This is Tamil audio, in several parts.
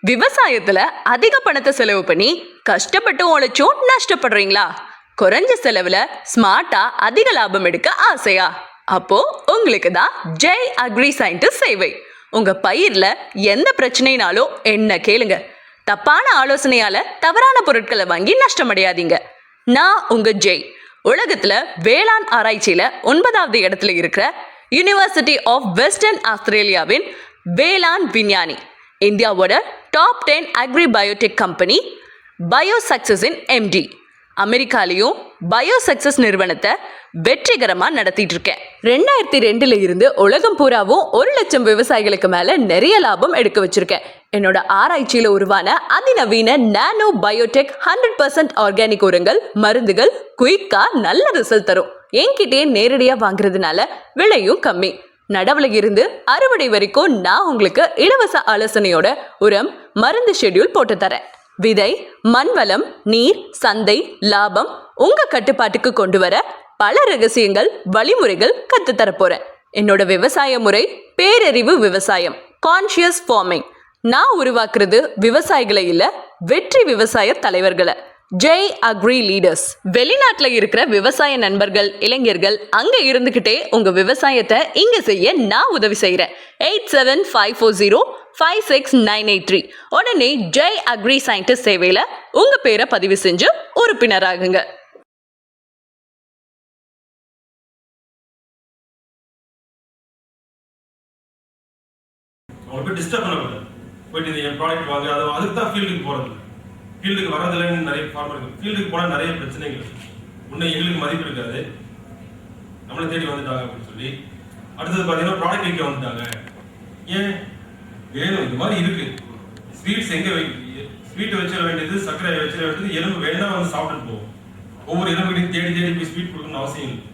விவசாயத்துல அதிக பணத்தை செலவு பண்ணி கஷ்டப்பட்டு உழைச்சும் நஷ்டப்படுறீங்களா? குறைஞ்ச செலவுல ஸ்மார்ட்டா அதிக லாபம் எடுக்க ஆசையா? அப்போ உங்களுக்கு தான் ஜெய் அக்ரி சயின்டிஸ்ட் சேவை. உங்க பயிர்ல எந்த பிரச்சனைனாலும் என்ன கேளுங்க. தப்பான ஆலோசனையால தவறான பொருட்களை வாங்கி நஷ்டமடையாதீங்க. நான் உங்க ஜெய். உலகத்துல வேளாண் ஆராய்ச்சியில 9வது இடத்துல இருக்கிற யூனிவர்சிட்டி ஆஃப் வெஸ்டர்ன் ஆஸ்திரேலியாவின் வேளாண் விஞ்ஞானி. இந்தியாவோட top 10 agri biotech company bio சக்சஸின் எம்டி. அமெரிக்காலையும் பயோ சக்சஸ் நிறுவனத்தை வெற்றிகரமா நடத்திட்டு இருக்கேன். 2002 இருந்து உலகம் பூராவும் 1,00,000 விவசாயிகளுக்கு மேல நிறைய லாபம் எடுக்க வச்சிருக்கேன். என்னோட ஆராய்ச்சியில உருவான அதிநவீன நானோ பயோடெக் 100% ஆர்கானிக் உரங்கள், மருந்துகள் குயிக்கா நல்ல ரிசல்ட் தரும். என்கிட்டயே நேரடியா வாங்குறதுனால விலையும் கம்மி. நடவுல இருந்து அறுவடை வரைக்கும் நான் உங்களுக்கு இலவச ஆலோசனையோட உரம், மருந்து ஷெட்யூல் போட்டு தரேன். விதை, மண்வளம், நீர், சந்தை, லாபம் உங்க கட்டுப்பாட்டுக்கு கொண்டு வர பல ரகசியங்கள், வழிமுறைகள் கத்து தர போறேன். என்னோட விவசாய முறை பேரறிவு விவசாயம், கான்ஷியஸ் ஃபார்மிங். நான் உருவாக்குறது விவசாயிகளை இல்ல, வெற்றி விவசாய தலைவர்களை. Jai agri leaders. வெளிநாட்டுல இருக்கிற விவசாய நண்பர்கள், இளைஞர்கள் அங்க இருந்துகிட்டே உங்க விவசாயத்தை இங்க செய்ய நான் உதவி செய்யறேன். 8754056983 உடனே ஜெய் அக்ரி சயின்டிஸ்ட் சேவையில உங்க பேரை பதிவு செஞ்சு உறுப்பினராகுங்க. ஃபீல்டுக்கு வரதில்லைன்னு நிறைய ஃபார்மர் இருக்கு. ஃபீல்டுக்கு போனால் நிறைய பிரச்சனைகள், முன்னே எங்களுக்கு மதிப்பு இருக்காது, நம்மளை தேடி வந்துட்டாங்க அப்படின்னு சொல்லி. அடுத்தது பார்த்தீங்கன்னா ப்ராடக்ட் விற்க வந்துட்டாங்க. ஏன் வேணும்? இந்த மாதிரி இருக்கு. ஸ்வீட்ஸ் எங்கே ஸ்வீட் வச்சிட வேண்டியது, சர்க்கரை வச்சிட வேண்டியது, எலும்பு வேணா வந்து சாப்பிட்டுட்டு போவோம். ஒவ்வொரு எலும்புகிட்டையும் தேடி தேடி போய் ஸ்வீட் கொடுக்கணும்னு அவசியம் இல்லை.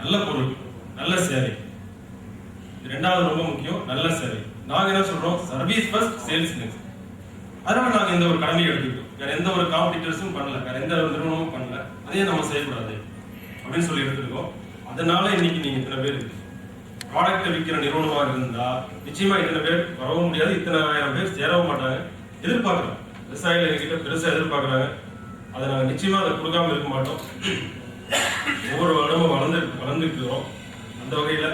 நல்ல பொருள், நல்ல சேவை, இது 2வது ரொம்ப முக்கியம். நல்ல சேவை. நாங்கள் என்ன சொல்றோம்? Service first, sales next. அதனால நாங்கள் இந்த ஒரு கடமையை எடுத்துக்கிட்டோம். வேற எந்த ஒரு காம்படிட்டர்ஸும் பண்ணல, வேற எந்த ஒரு நிறுவனமும் பண்ணல, அதையே நம்ம செய்யக்கூடாது அப்படின்னு சொல்லி எடுத்துருக்கோம். அதனால இன்னைக்கு நீங்க இத்தனை பேர் ப்ராடக்டை விற்கிற நிறுவனமாக இருந்தா நிச்சயமா இத்தனை பேர் வரவும் முடியாது, இத்தனை ஆயிரம் பேர் சேரவும் மாட்டாங்க. எதிர்பார்க்குறோம், விவசாயிகள் எங்ககிட்ட பெருசாக எதிர்பார்க்குறாங்க. அதை நாங்கள் நிச்சயமா அதை கொடுக்காம இருக்க மாட்டோம். ஒவ்வொரு வருடமும் வளர்ந்துட்டு இருக்கிறோம். அந்த வகையில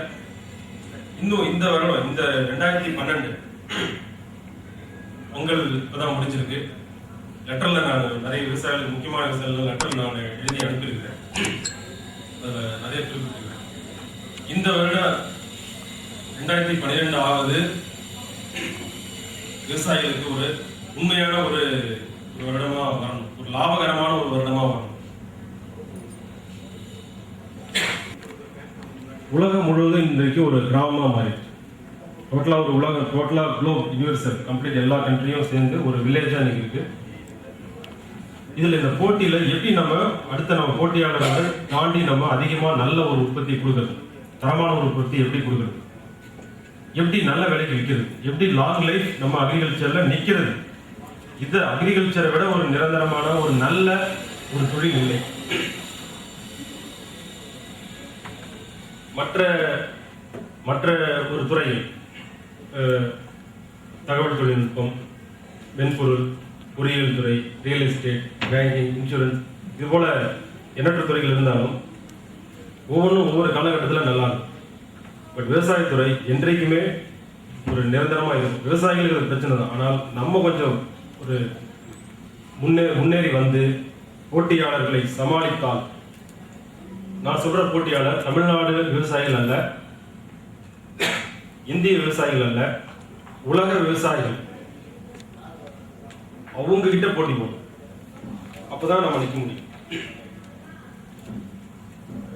இன்னும் இந்த வருடம், இந்த 2012 பொங்கல் இப்பதான் முடிஞ்சிருக்கு. லெட்டர்ல நான் நிறைய விவசாயிகள், முக்கியமான விவசாயிகள் லெட்டர் நான் எழுதி அனுப்பியிருக்கிறேன். அதில் நிறைய குறிப்பிட்டிருக்கிறேன். இந்த வருடம் 2012 ஆவது விவசாயிகளுக்கு ஒரு உண்மையான ஒரு வருடமா வரணும், ஒரு லாபகரமான ஒரு வருடமா வரணும். உலகம் முழுவதும் இன்றைக்கு ஒரு கிராமமா மாறிடுச்சு. டோட்டலாக ஒரு உலகம், டோட்டலாக குளோப் யூனிவர்சல், கம்ப்ளீட் எல்லா கண்ட்ரியும் சேர்ந்து ஒரு வில்லேஜாக இன்னைக்கு இருக்கு. இதில் இந்த போட்டியில் எப்படி நம்ம அடுத்த நம்ம போட்டியாளர்கள் தாண்டி நம்ம அதிகமாக நல்ல ஒரு உற்பத்தி கொடுக்குறது, தரமான ஒரு உற்பத்தி எப்படி கொடுக்குறது, எப்படி நல்ல விலைக்கு விற்கிறது, எப்படி லாங் லைஃப் நம்ம அக்ரிகல்ச்சரில் நிற்கிறது. இது அக்ரிகல்ச்சரை விட ஒரு நிரந்தரமான ஒரு நல்ல ஒரு தொழில் இல்லை. மற்ற ஒரு துறையில் தகவல் தொழில்நுட்பம், மென்பொருள், பொறியியல் துறை, ரியல் எஸ்டேட், பேங்கிங், இன்சூரன்ஸ், இது போல எண்ணற்ற துறைகள் இருந்தாலும் ஒவ்வொன்றும் ஒவ்வொரு காலகட்டத்தில் நல்லா இருக்கும். பட் விவசாயத்துறை என்றைக்குமே ஒரு நிரந்தரமாக இருக்கும். விவசாயிகளுக்கு அது பிரச்சனை தான். ஆனால் நம்ம கொஞ்சம் ஒரு முன்னேறி வந்து போட்டியாளர்களை சமாளித்தால், நான் சொல்ற போட்டியாளர் தமிழ்நாடு விவசாயிகள் அல்ல, இந்திய விவசாயிகள் அல்ல, உலக விவசாயிகள், அவங்க கிட்ட போட்டி போடும். அப்பதான் நம்ம நிற்க முடியும்.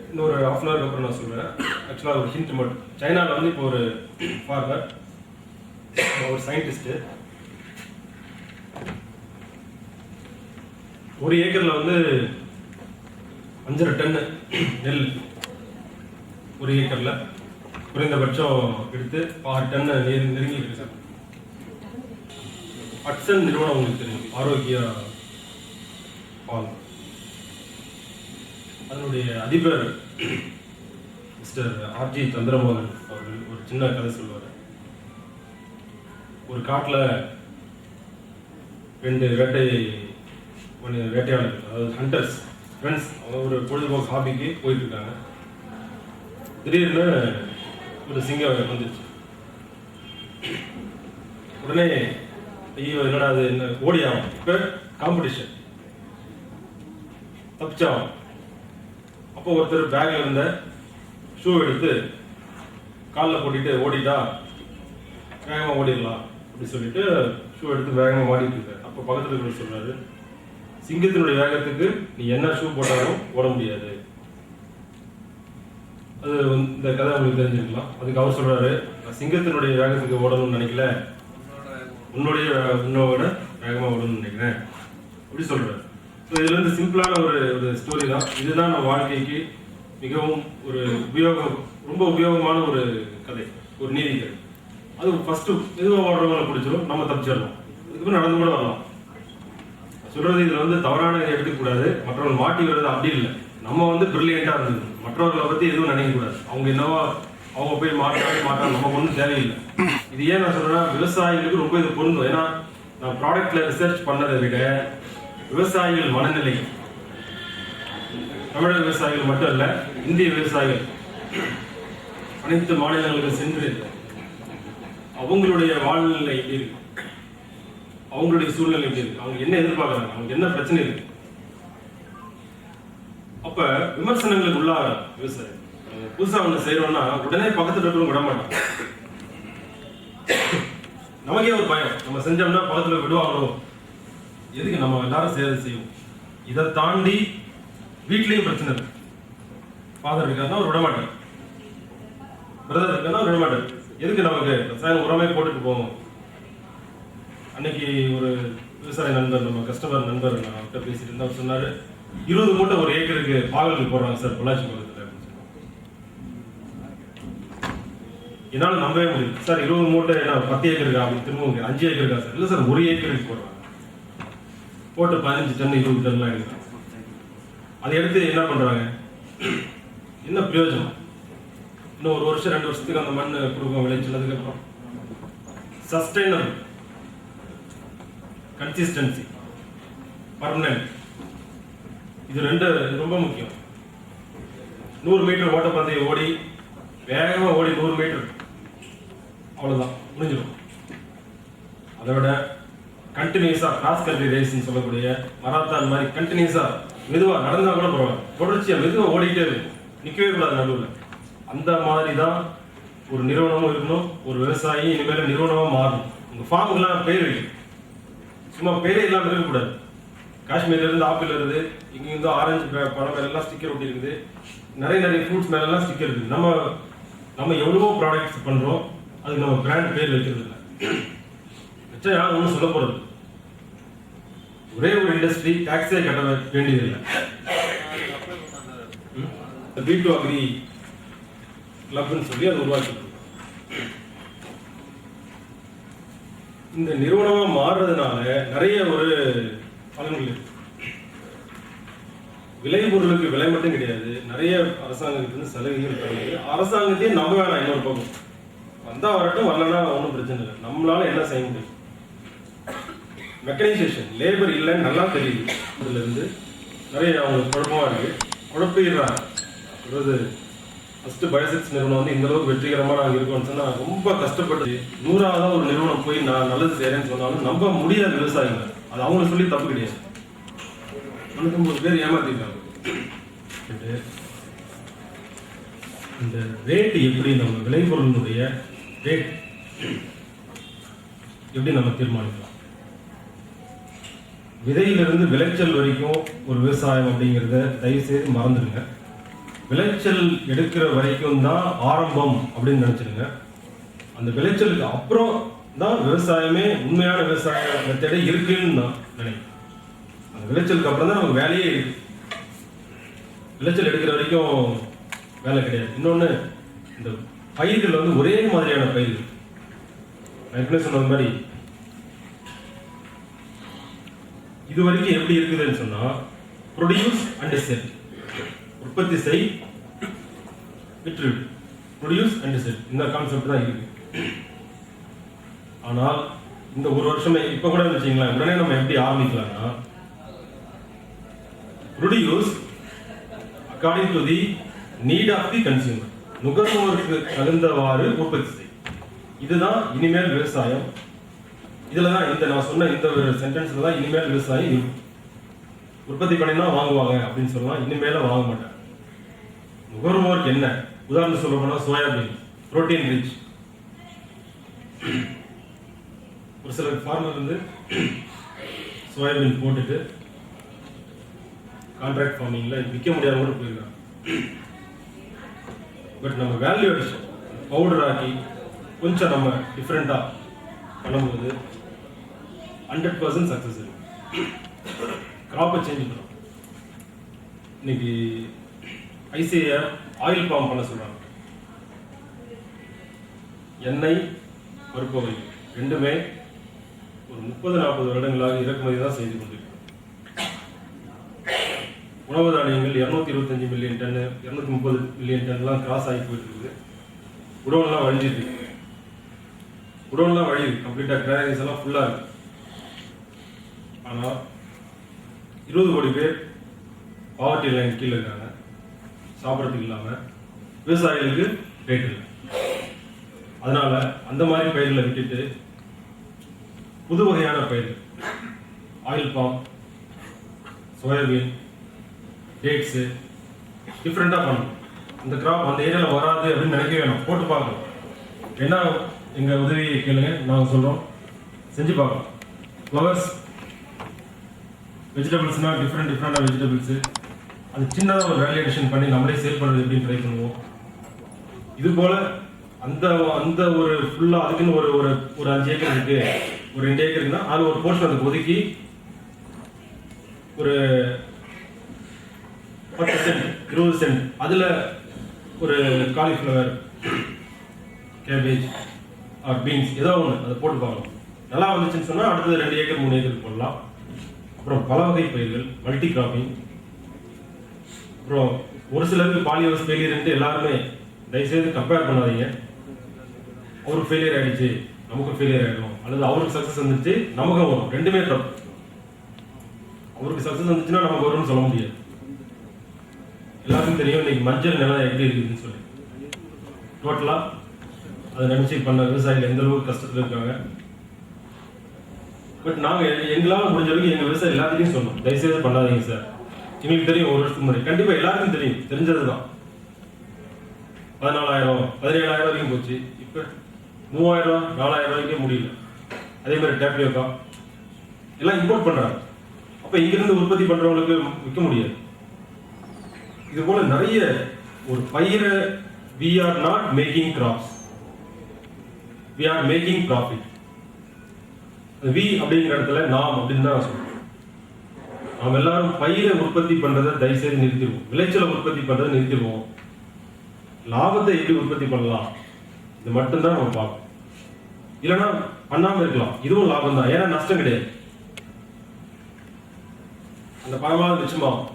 இன்னொரு ½ hour அப்புறம் நான் சொல்றேன். ஆக்சுவலாக ஒரு ஹிண்ட் மட்டும். சைனாவில் வந்து இப்போ ஒரு ஃபார்மர், ஒரு சயின்டிஸ்ட், 1 ஏக்கர்ல வந்து 5.5 டன் நெல் ஒரு ஏக்கர்ல குறைந்தபட்சம் எடுத்து 6 டன் நெருங்கி இருக்கு சார். ஹட்சன் நிறுவனம் உங்களுக்கு தெரியும், ஆரோக்கிய பால். அதனுடைய அதிபர் மிஸ்டர் ஆர்ஜி சந்திரமோகன் அவர்கள் ஒரு சின்ன கதை சொல்லுவார். ஒரு காட்டில் 2 வேட்டையாளர்கள், அதாவது ஹண்டர்ஸ் ஃப்ரெண்ட்ஸ், அவங்க ஒரு பொழுதுபோக்கு ஹாபிக்கு போயிட்டு இருக்காங்க. திடீர்னு ஒரு சிங்கம் வந்துருச்சு. உடனே ஐயோ என்னடா அது, என்ன ஓடி ஆகும், இப்போ காம்படிஷன், தப்பிச்சாகும். அப்போ ஒருத்தர் பேக்ல இருந்த ஷூ எடுத்து காலில் போட்டுட்டு ஓடிட்டா வேகமாக ஓடிடலாம் அப்படின்னு சொல்லிட்டு ஷூ எடுத்து வேகமாக ஓடிட்டு இருக்காரு. அப்போ பக்கத்தில் இருக்கிற சொல்றாரு, சிங்கத்தினுடைய வேகத்துக்கு நீ என்ன ஷூ போட்டாலும் ஓட முடியாது. அது இந்த கதை உங்களுக்கு தெரிஞ்சுக்கலாம். அதுக்கு அவர் சொல்றாரு, நான் சிங்கத்தினுடைய வேகத்துக்கு ஓடணும்னு நினைக்கல, உன்னோட வேகமாக ஓடணும்னு நினைக்கிறேன் அப்படி சொல்றாரு. ஸோ இதுல இருந்து சிம்பிளான ஒரு ஸ்டோரி தான். இதுதான் நம்ம வாழ்க்கைக்கு மிகவும் ஒரு ரொம்ப உபயோகமான ஒரு கதை, ஒரு நீதி கதை. அது ஃபர்ஸ்ட் மெதுவாக ஓடுறவங்களை பிடிச்சிடும், நம்ம தப்பிச்சிடலாம், அதுக்கப்புறம் நடந்து கூட வரலாம். சொல்றது இதுல வந்து தவறான எடுத்துக்கூடாது, மற்றவர்கள் மாட்டி வர்றது அப்படி இல்லை. நம்ம பிரில்லியண்டா இருந்தது, மற்றவர்களை பத்தி எதுவும் நினைக்க கூடாது. அவங்க என்னவோ அவங்க போய் மாட்டாங்க, நமக்கு ஒன்றும் தேவையில்லை. இது ஏன் நான் சொல்றேன்னா, விவசாயிகளுக்கு ரொம்ப இது பொருந்தும். ஏன்னா நான் ப்ராடக்ட்ல ரிசர்ச் பண்ணதை விட விவசாயிகள் மனநிலை, தமிழக விவசாயிகள் மட்டும் இல்ல, இந்திய விவசாயிகள் அனைத்து மாநிலங்களுக்கு சென்று அவங்களுடைய வாழ்நிலை எப்படி இருக்கு, அவங்களுடைய சூழ்நிலை எப்படி இருக்கு, அவங்க என்ன எதிர்பார்க்கறாங்க, அவங்க என்ன பிரச்சனை இருக்கு, அப்ப விமர்சனங்களுக்கு உள்ளாக விவசாயம். புதுசா ஒண்ணு செய்யறோம்னா உடனே பக்கத்துல இருக்கிறவங்க விட மாட்டாங்க. நமக்கே ஒரு பயம், நம்ம செஞ்சோம்னா பக்கத்துல விடுவாங்களோ, எதுக்கு நம்ம எல்லாரும் சேர்ந்து செய்வோம். இதை தாண்டி வீட்லயும் பிரச்சனை இருக்கு. ஃபாதர் இருக்காருன்னா அவர் விட மாட்டார், பிரதர் இருக்காருன்னா அவர் விட மாட்டார். எதுக்கு நமக்கு ரசாயன உரமே போட்டுட்டு போவோம். அன்னைக்கு ஒரு விவசாய நண்பர், நம்ம கஸ்டமர் நண்பர், நான் அவர்கிட்ட பேசிட்டு இருந்தா அவர் சொன்னாரு, 20 மூட்டை ஒரு ஏக்கருக்கு பாகலுக்கு போடுறாங்க சார் பொள்ளாச்சி பக்கத்துல. என்னால நம்பவே முடியும் சார், 20 மூட்டை என்ன 10 ஏக்கருக்கா அப்படின்னு. திரும்ப 5 ஏக்கருக்கா சார்? இல்லை சார், 1 ஏக்கருக்கு போடுறாங்க. போட்டு 15 டன் 20 டன்லாம் எடுக்கிறாங்க. அதை எடுத்து என்ன பண்றாங்க, என்ன பிரயோஜனம்? இன்னும் 1 வருஷம் 2 வருஷத்துக்கு அந்த மண் கொடுக்கும் விளைச்சல். அதுக்கப்புறம் சஸ்டைனபிள், கன்சிஸ்டன்சி, பர்மனன்ட், இது 2 ரொம்ப முக்கியம். 100 மீட்டர் ஓட்டப்பந்தயம் ஓடி வேகமாக ஓடி 100 மீட்டர் அவ்வளோதான் முடிஞ்சிடும். அதை விட கண்டினியூஸாக கிராஸ் கண்ட்ரி ரேஸ்ன்னு சொல்லக்கூடிய மராத்தான் மாதிரி கண்டினியூஸாக மெதுவாக நடந்தால் கூட பரவாயில்ல, தொடர்ச்சியாக மெதுவாக ஓடிக்கிட்டே இருக்கும், நிற்கவே கூடாது நடுவில். அந்த மாதிரி தான் ஒரு நிறுவனமும் இருக்கணும். ஒரு விவசாயி இனிமேல் நிறுவனமாக மாறணும். உங்கள் ஃபார்முக்கெல்லாம் பேர் வைக்கணும், சும்மா பேரே இல்லாமல் இருக்கக்கூடாது. காஷ்மீர்லேருந்து ஆப்பிள் இருக்குது, இங்கேருந்து ஆரஞ்சு பழம் மேலாம் ஸ்டிக்கர் ஒட்டி இருக்குது, நிறைய ஃப்ரூட்ஸ் மேலெல்லாம் ஸ்டிக்கர் இருக்குது. நம்ம எவ்வளவோ ப்ராடக்ட்ஸ் பண்ணுறோம், அதுக்கு நம்ம பிராண்ட் பேர் வைக்கிறது இல்லை. வச்சா யாரும் ஒன்றும் சொல்ல போகிறது. ஒரே ஒரு இண்டஸ்ட்ரி டாக்ஸே கட்ட வேண்டியதில்லை. B2 Agri கிளப்னு சொல்லி அதை உருவாக்கி இந்த நிறுவனமா மாறுறதுனால நிறைய ஒரு பலன்கள் இருக்கு. விளைபொருளுக்கு விலை மட்டும் கிடையாது, நிறைய அரசாங்கத்துக்கு சலுகைகள் இருக்காங்க. அரசாங்கத்தையும் நம்ப வேணாம். இன்னொரு பக்கம் வந்தா வரட்டும், வரலன்னா ஒன்றும் பிரச்சனை இல்லை. நம்மளால என்ன செய்ய முடியும்? மெக்கனைசேஷன், லேபர் இல்லைன்னு நல்லா தெரியுது. இதுல இருந்து நிறைய அவங்களுக்கு குழப்பமா இருக்கு, குழப்பிடுறாங்க. அதாவது ஃபர்ஸ்ட் பயோசெக்ஸ் நிறுவனம் இந்த அளவுக்கு வெற்றிகரமா நாங்கள் இருக்கோம்னு சொன்னா ரொம்ப கஷ்டப்பட்டு 100ஆவது ஒரு நிறுவனம் போய் நான் நல்லது செய்யறேன்னு சொன்னாலும் நம்ப முடியாத விவசாயிகள். அது அவங்களுக்கு சொல்லி தப்பு கிடையாது. 99 பேர் ஏமாத்திருக்காங்க. இந்த ரேட் எப்படி, நம்ம விளைபொருளினுடைய ரேட் எப்படி நம்ம தீர்மானிக்கலாம்? விதையிலிருந்து விளைச்சல் வரைக்கும் ஒரு விவசாயம் அப்படிங்கிறத தயவு செய்து மறந்துடுங்க. விளைச்சல் எடுக்கிற வரைக்கும் தான் ஆரம்பம் அப்படின்னு நினைச்சிருங்க. அந்த விளைச்சலுக்கு அப்புறம் தான் விவசாயமே உண்மையான விவசாய மெத்தடே இருக்குன்னு நான் நினைக்கிறேன். அந்த விளைச்சலுக்கு அப்புறம் தான் நமக்கு வேலையே இருக்கு. விளைச்சல் எடுக்கிற வரைக்கும் வேலை கிடையாது. இன்னொன்று, இந்த பயிர்கள் ஒரே மாதிரியான பயிர்கள். நான் எப்படி சொன்ன மாதிரி இது வரைக்கும் எப்படி இருக்குதுன்னு சொன்னா, ப்ரொடியூஸ் அண்ட் செல், உற்பத்தி செய் விற்று, ப்ரொடியூஸ் அண்ட் செல், இந்த கான்செப்ட் தான் இருக்கு. ஆனால் இந்த ஒரு வருஷமே இப்போ கூட வச்சுங்களேன், உடனே நம்ம எப்படி ஆரம்பிக்கலாம்னா, produce according to the need of the consumer, நுகர்வோருக்கு தகுந்தவாறு உற்பத்தி செய். இதுதான் இனிமேல் விவசாயம். இதில் தான் இந்த நான் சொன்ன இந்த ஒரு சென்டென்ஸில் தான் இனிமேல் விவசாயம் இருக்கும். உற்பத்தி பண்ணினா வாங்குவாங்க அப்படின்னு சொல்லலாம், இனிமேல வாங்க மாட்டாங்க. நுகர்வோருக்கு என்ன உதாரணம் சொல்ல போனால் சோயாபீன் புரோட்டீன் ரிச். ஒரு சில ஃபார்மர் வந்து சோயாபீன் போட்டுட்டு கான்ட்ராக்ட் ஃபார்மிங்கில் விற்க முடியாத கூட போயிருக்காங்க. பட் நம்ம வேல்யூ அடிஷன் பவுடர் ஆக்கி கொஞ்சம் நம்ம டிஃப்ரெண்ட்டாக பண்ணும்போது 100% சக்ஸஸ் இருக்கு. கிராப்பை சேஞ்ச் பண்ணுறோம். இன்னைக்கு ஐசிஐ ஆயில் பாம் பண்ண சொல்கிறாங்க. எண்ணெய் பருப்பு வகைகள் ரெண்டுமே ஒரு 30-40 வருடங்களாக இறக்குமதி தான் செய்து கொண்டிருக்கிறோம். உணவு தானியங்கள் 225 மில்லியன் டன் 230 மில்லியன் டன்லாம் கிராஸ் ஆகி போயிட்டு இருக்குது. குடோன்லாம் வழிஞ்சிட்டு இருக்கு. குடோன்லாம் வழியுது கம்ப்ளீட்டாக, கிரானரிஸ் எல்லாம் ஃபுல்லாக இருக்கு. ஆனால் 20 கோடி பேர் பாவர்ட்டி லைன் கீழே இருக்காங்க, சாப்பிட்றதுக்கு இல்லாமல். விவசாயிகளுக்கு ரேட் இல்லை. அதனால அந்த மாதிரி பயிர்களை விட்டுட்டு புது வகையான பயிர்கள், ஆயில் பாம், சோயாபீன், டேட்ஸு டிஃப்ரெண்ட்டாக பண்ணணும். அந்த கிராப் அந்த ஏரியாவில் வராது அப்படின்னு நினைக்க வேணும், போட்டு பார்க்கணும். என்ன எங்கள் உதவியை கேளுங்க, நாங்கள் சொல்கிறோம், செஞ்சு பார்க்கலாம். ஃப்ளவர்ஸ், வெஜிடபிள்ஸ்னால் டிஃப்ரெண்டான வெஜிடபிள்ஸு, அது சின்னதாக ஒரு வேல்யூ அடிஷன் பண்ணி நம்மளே சேல் பண்ணுறது எப்படின்னு ட்ரை பண்ணுவோம். இது போல் அந்த அந்த ஒரு ஃபுல்லாக அதுக்குன்னு ஒரு ஒரு ஒரு 5 ஏக்கர் இருக்குது, ஒரு 2 ஏக்கர் இருக்குன்னா அது ஒரு போர்ஷன் அதுக்கு ஒதுக்கி ஒரு 10 சென்ட் 20 சென்ட் அதில் ஒரு காலிஃப்ளவர், கேபேஜ் ஆர் பீன்ஸ் ஏதோ ஒன்று அதை போட்டு பார்க்கலாம். நல்லா வந்துச்சுன்னு சொன்னால் அடுத்தது 2 ஏக்கர் 3 ஏக்கர் போடலாம். அப்புறம் பல வகை பயிர்கள், மல்டி கிராப்பிங். அப்புறம் ஒரு சிலருக்கு பாலியோஸ் ஃபெயிலியர்ன்ட்டு எல்லாருமே தயவுசெய்து கம்பேர் பண்ணாதீங்க. அவருக்கு ஃபெயிலியர் ஆகிடுச்சு நமக்கும் ஃபெயிலியர் ஆகிடும், அல்லது அவருக்கு சக்ஸஸ் வந்துச்சு நமக்கும் வரும், ரெண்டுமே தப்பு. அவருக்கு சக்ஸஸ் வந்துச்சுன்னா நமக்கு வரும்னு சொல்ல முடியாது. எல்லாருக்கும் தெரியும் இன்னைக்கு மஞ்சள் நிலம் எப்படி இருக்குதுன்னு சொல்லி. டோட்டலாக அதை நினச்சி பண்ண விவசாயிகள் எந்த அளவுக்கு கஷ்டத்தில் இருக்காங்க. பட் நாங்கள் எங்களால் முடிஞ்ச வரைக்கும் எங்கள் விவசாயம் எல்லாத்தையும் சொன்னோம், தயவுசெய்து பண்ணாதீங்க சார். எங்களுக்கு தெரியும் ஒரு வருஷத்துக்கு முன்னாடி கண்டிப்பாக எல்லாருக்கும் தெரியும், தெரிஞ்சது தான். 14,000 17,000 வரைக்கும் போச்சு. இப்போ 3,000 4,000 வரைக்கும் முடியல. அதே மாதிரி டேப்பியோக்கா எல்லாம் இம்போர்ட் பண்ணுறாங்க. அப்போ இங்கிருந்து உற்பத்தி பண்ணுறவங்களுக்கு விற்க முடியாது. இது போல நிறைய ஒரு பயிரை we are not making crops, we are making profit. We அப்படிங்கிற இடத்துல நாம் அப்படின்னு தான் நான் சொல்றேன். நாம் எல்லாரும் பயிரை உற்பத்தி பண்றதை தயவுசெய்து நிறுத்திடுவோம், விளைச்சலை உற்பத்தி பண்றதை நிறுத்திடுவோம். லாபத்தை எப்படி உற்பத்தி பண்ணலாம் இது மட்டும்தான் நம்ம பார்க்கணும். இல்லைன்னா பண்ணாம இருக்கலாம், இதுவும் லாபம் தான், ஏன்னா நஷ்டம் கிடையாது. அந்த பணமாக நிச்சயமாகும்.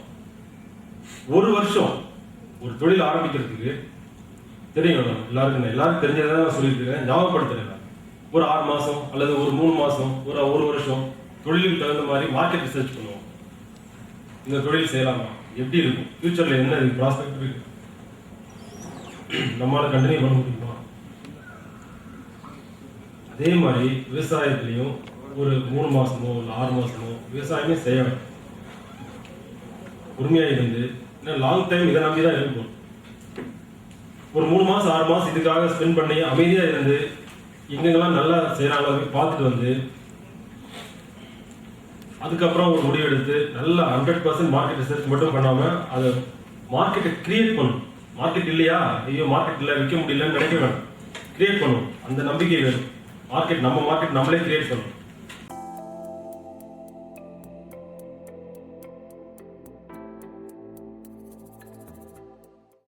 ஒரு வருஷம் ஒரு தொழில் ஆரம்பிக்கிறதுக்கு தெரியும் எல்லாருக்கும் தெரிஞ்சதான் நான் சொல்லியிருக்கேன், ஞாபகப்படுத்துறேன். ஒரு 6 மாசம் அல்லது ஒரு 3 மாசம் ஒரு வருஷம் தொழிலுக்கு தகுந்த மாதிரி மார்க்கெட் ரிசர்ச் பண்ணுவோம். இந்த தொழில் செய்யலாமா, எப்படி இருக்கும், ஃபியூச்சர்ல என்ன ப்ராஸ்பெக்ட் இருக்கு, நம்மளால கண்டினியூ பண்ண முடியுமா. அதே மாதிரி விவசாயத்திலையும் ஒரு 3 மாசமோ இல்லை 6 மாசமோ விவசாயமே செய்யணும். உண்மையா இருந்து லாங் டைம் இதை நம்பி தான் இருக்கும். ஒரு 3 மாசம் 6 மாசம் இதுக்காக ஸ்பெண்ட் பண்ணி அமைதியா இருந்து எங்கெல்லாம் நல்லா செய்யறாங்களோ பார்த்துட்டு வந்து அதுக்கப்புறம் ஒரு முடிவு எடுத்து நல்லா 100% மார்க்கெட் ரிசர்ச் மட்டும் பண்ணாம அதை மார்க்கெட்டை கிரியேட் பண்ணும். மார்க்கெட் இல்லையா, ஐயோ மார்க்கெட் இல்லை விற்க முடியலன்னு நினைக்க வேணும், கிரியேட் பண்ணும். அந்த நம்பிக்கை வேணும். மார்க்கெட் நம்ம மார்க்கெட் நம்மளே கிரியேட் பண்ணணும்.